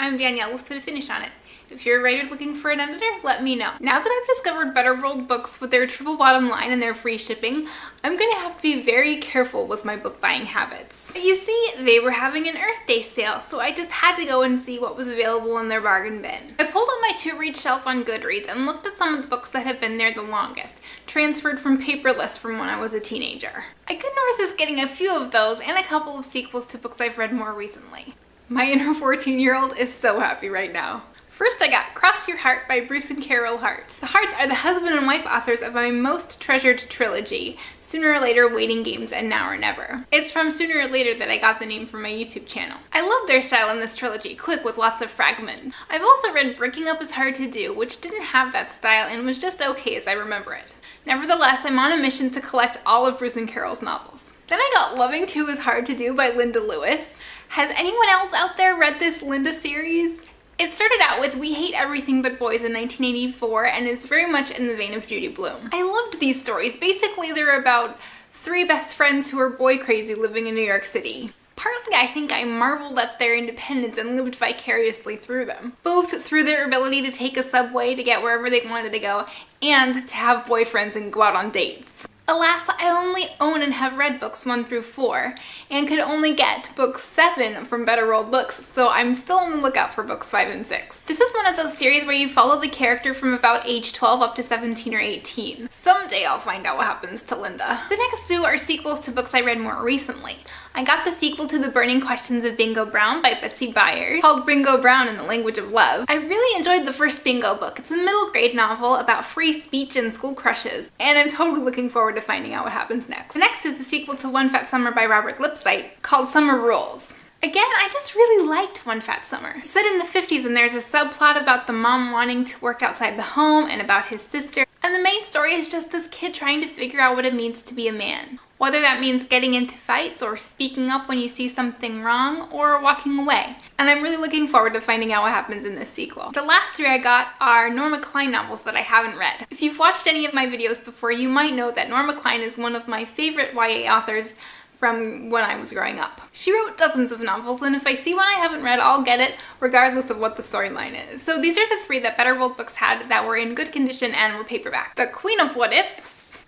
I'm Danielle with Put a Finish on It. If you're a writer looking for an editor, let me know. Now that I've discovered Better World Books with their triple bottom line and their free shipping, I'm gonna have to be very careful with my book buying habits. You see, they were having an Earth Day sale, so I just had to go and see what was available in their bargain bin. I pulled up my to-read shelf on Goodreads and looked at some of the books that have been there the longest, transferred from paperless from when I was a teenager. I couldn't resist getting a few of those and a couple of sequels to books I've read more recently. My inner 14-year-old is so happy right now. First I got Cross Your Heart by Bruce and Carol Hart. The Harts are the husband and wife authors of my most treasured trilogy, Sooner or Later, Waiting Games, and Now or Never. It's from Sooner or Later that I got the name for my YouTube channel. I love their style in this trilogy, quick with lots of fragments. I've also read Breaking Up is Hard to Do, which didn't have that style and was just okay as I remember it. Nevertheless, I'm on a mission to collect all of Bruce and Carol's novels. Then I got Loving Two is Hard to Do by Linda Lewis. Has anyone else out there read this Linda series? It started out with We Hate Everything But Boys in 1984 and is very much in the vein of Judy Blume. I loved these stories. Basically, they're about three best friends who are boy crazy living in New York City. Partly, I think I marveled at their independence and lived vicariously through them. Both through their ability to take a subway to get wherever they wanted to go and to have boyfriends and go out on dates. Alas, I only own and have read books 1 through 4, and could only get book 7 from Better World Books, so I'm still on the lookout for books 5 and 6. This is one of those series where you follow the character from about age 12 up to 17 or 18. Someday I'll find out what happens to Linda. The next two are sequels to books I read more recently. I got the sequel to The Burning Questions of Bingo Brown by Betsy Byers, called Bingo Brown in the Language of Love. I really enjoyed the first Bingo book. It's a middle grade novel about free speech and school crushes, and I'm totally looking forward to finding out what happens next. The next is the sequel to One Fat Summer by Robert Lipsyte, called Summer Rules. Again, I just really liked One Fat Summer. It's set in the 50s and there's a subplot about the mom wanting to work outside the home and about his sister. And the main story is just this kid trying to figure out what it means to be a man. Whether that means getting into fights or speaking up when you see something wrong or walking away. And I'm really looking forward to finding out what happens in this sequel. The last three I got are Norma Klein novels that I haven't read. If you've watched any of my videos before, you might know that Norma Klein is one of my favorite YA authors from when I was growing up. She wrote dozens of novels, and if I see one I haven't read, I'll get it regardless of what the storyline is. So these are the three that Better World Books had that were in good condition and were paperback. The Queen of What Ifs,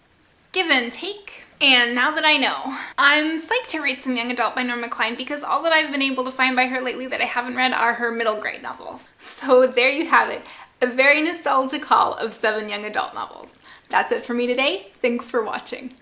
Give and Take, and Now That I Know. I'm psyched to read some young adult by Norma Klein because all that I've been able to find by her lately that I haven't read are her middle grade novels. So there you have it, a very nostalgic haul of 7 young adult novels. That's it for me today. Thanks for watching.